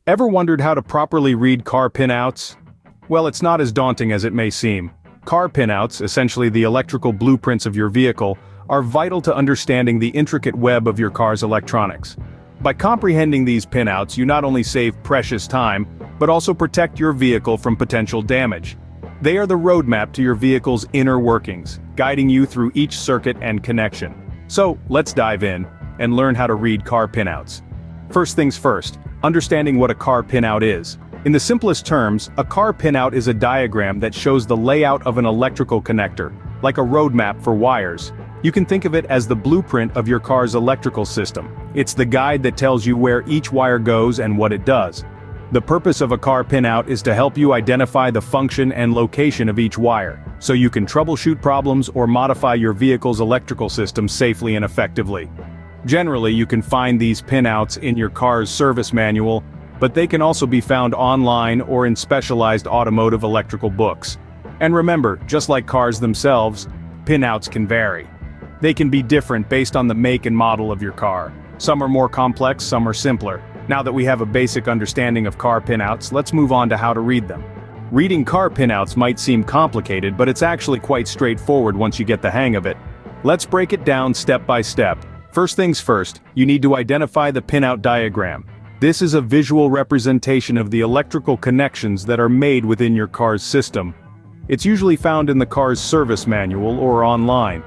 Ever wondered how to properly read car pinouts? Well, it's not as daunting as it may seem. Car pinouts, essentially the electrical blueprints of your vehicle, are vital to understanding the intricate web of your car's electronics. By comprehending these pinouts, you not only save precious time, but also protect your vehicle from potential damage. They are the roadmap to your vehicle's inner workings, guiding you through each circuit and connection. So, let's dive in and learn how to read car pinouts. First things first, understanding what a car pinout is. In the simplest terms, a car pinout is a diagram that shows the layout of an electrical connector, like a roadmap for wires. You can think of it as the blueprint of your car's electrical system. It's the guide that tells you where each wire goes and what it does. The purpose of a car pinout is to help you identify the function and location of each wire, so you can troubleshoot problems or modify your vehicle's electrical system safely and effectively. Generally, you can find these pinouts in your car's service manual, but they can also be found online or in specialized automotive electrical books. And remember, just like cars themselves, pinouts can vary. They can be different based on the make and model of your car. Some are more complex, some are simpler. Now that we have a basic understanding of car pinouts, let's move on to how to read them. Reading car pinouts might seem complicated, but it's actually quite straightforward once you get the hang of it. Let's break it down step by step. First things first, you need to identify the pinout diagram. This is a visual representation of the electrical connections that are made within your car's system. It's usually found in the car's service manual or online.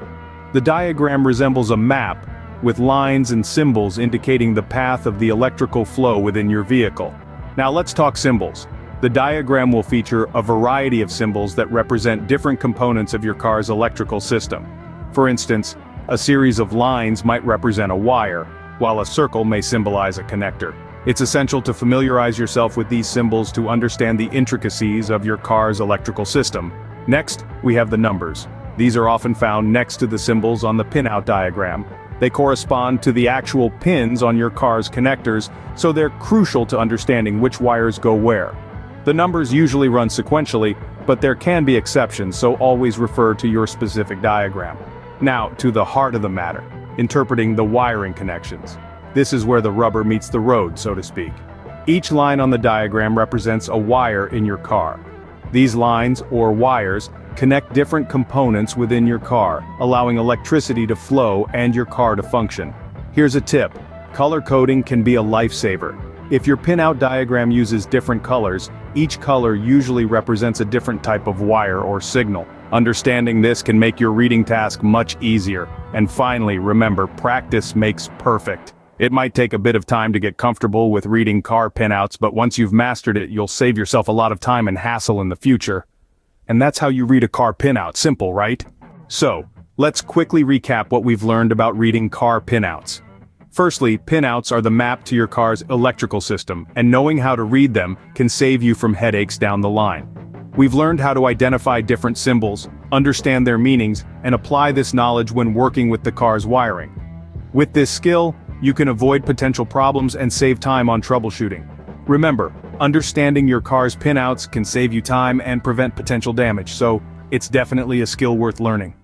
The diagram resembles a map, with lines and symbols indicating the path of the electrical flow within your vehicle. Now let's talk symbols. The diagram will feature a variety of symbols that represent different components of your car's electrical system. For instance, a series of lines might represent a wire, while a circle may symbolize a connector. It's essential to familiarize yourself with these symbols to understand the intricacies of your car's electrical system. Next, we have the numbers. These are often found next to the symbols on the pinout diagram. They correspond to the actual pins on your car's connectors, so they're crucial to understanding which wires go where. The numbers usually run sequentially, but there can be exceptions, so always refer to your specific diagram. Now, to the heart of the matter, interpreting the wiring connections. This is where the rubber meets the road, so to speak. Each line on the diagram represents a wire in your car. These lines, or wires, connect different components within your car, allowing electricity to flow and your car to function. Here's a tip: color coding can be a lifesaver. If your pinout diagram uses different colors, each color usually represents a different type of wire or signal. Understanding this can make your reading task much easier. And finally, remember, practice makes perfect. It might take a bit of time to get comfortable with reading car pinouts, but once you've mastered it, you'll save yourself a lot of time and hassle in the future. And that's how you read a car pinout. Simple, right? So, let's quickly recap what we've learned about reading car pinouts. Firstly, pinouts are the map to your car's electrical system, and knowing how to read them can save you from headaches down the line. We've learned how to identify different symbols, understand their meanings, and apply this knowledge when working with the car's wiring. With this skill, you can avoid potential problems and save time on troubleshooting. Remember, understanding your car's pinouts can save you time and prevent potential damage, so it's definitely a skill worth learning.